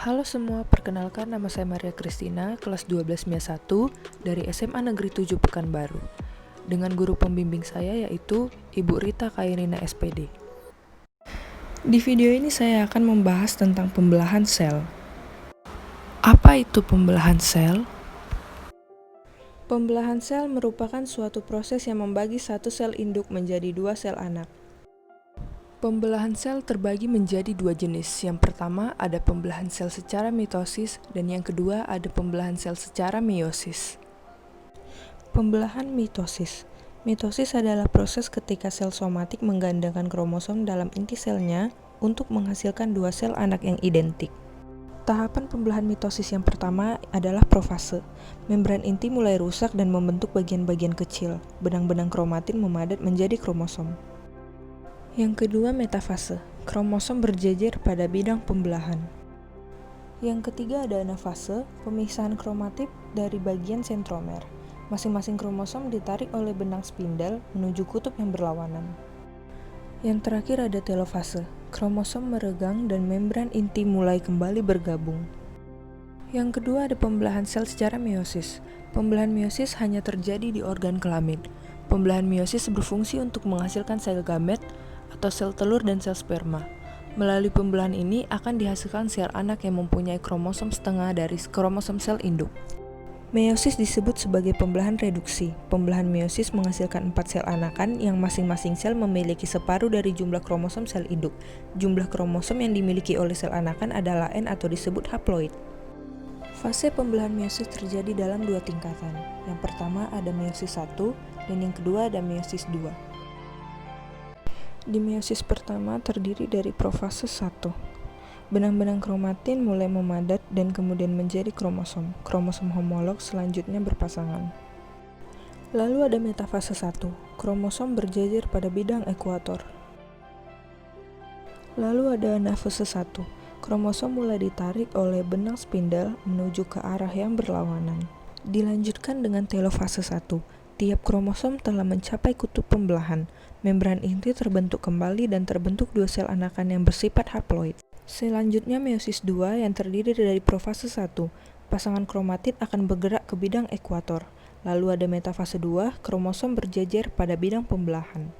Halo semua, perkenalkan nama saya Maria Kristina, kelas 12 MIA 1 dari SMA Negeri 7 Pekanbaru. Dengan guru pembimbing saya yaitu Ibu Rita Kairina SPD. Di video ini saya akan membahas tentang pembelahan sel. Apa itu pembelahan sel? Pembelahan sel merupakan suatu proses yang membagi satu sel induk menjadi dua sel anak. Pembelahan sel terbagi menjadi dua jenis. Yang pertama ada pembelahan sel secara mitosis dan yang kedua ada pembelahan sel secara meiosis. Pembelahan mitosis. Mitosis adalah proses ketika sel somatik menggandakan kromosom dalam inti selnya untuk menghasilkan dua sel anak yang identik. Tahapan pembelahan mitosis yang pertama adalah profase. Membran inti mulai rusak dan membentuk bagian-bagian kecil. Benang-benang kromatin memadat menjadi kromosom. Yang kedua metafase, kromosom berjejer pada bidang pembelahan. Yang ketiga ada anafase, pemisahan kromatid dari bagian sentromer. Masing-masing kromosom ditarik oleh benang spindel menuju kutub yang berlawanan. Yang terakhir ada telofase, kromosom meregang dan membran inti mulai kembali bergabung. Yang kedua ada pembelahan sel secara meiosis. Pembelahan meiosis hanya terjadi di organ kelamin. Pembelahan meiosis berfungsi untuk menghasilkan sel gamet atau sel telur dan sel sperma. Melalui pembelahan ini akan dihasilkan sel anak yang mempunyai kromosom setengah dari kromosom sel induk. Meiosis disebut sebagai pembelahan reduksi. Pembelahan meiosis menghasilkan 4 sel anakan yang masing-masing sel memiliki separuh dari jumlah kromosom sel induk. Jumlah kromosom yang dimiliki oleh sel anakan adalah N atau disebut haploid. Fase pembelahan meiosis terjadi dalam dua tingkatan. Yang pertama ada meiosis 1 dan yang kedua ada meiosis 2. Di meiosis pertama terdiri dari profase 1. Benang-benang kromatin mulai memadat dan kemudian menjadi kromosom. Kromosom homolog selanjutnya berpasangan. Lalu ada metafase 1. Kromosom berjejer pada bidang ekuator. Lalu ada anafase 1. Kromosom mulai ditarik oleh benang spindel menuju ke arah yang berlawanan. Dilanjutkan dengan telofase 1. Tiap kromosom telah mencapai kutub pembelahan. Membran inti terbentuk kembali dan terbentuk dua sel anakan yang bersifat haploid. Selanjutnya meiosis 2 yang terdiri dari profase 1. Pasangan kromatid akan bergerak ke bidang ekuator. Lalu ada metafase 2, kromosom berjejer pada bidang pembelahan.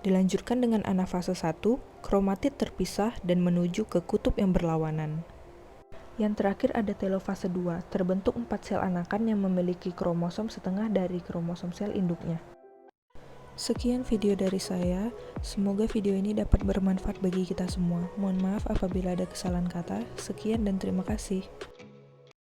Dilanjutkan dengan anafase 1, kromatid terpisah dan menuju ke kutub yang berlawanan. Yang terakhir ada telofase 2, terbentuk 4 sel anakan yang memiliki kromosom setengah dari kromosom sel induknya. Sekian video dari saya, semoga video ini dapat bermanfaat bagi kita semua. Mohon maaf apabila ada kesalahan kata. Sekian dan terima kasih.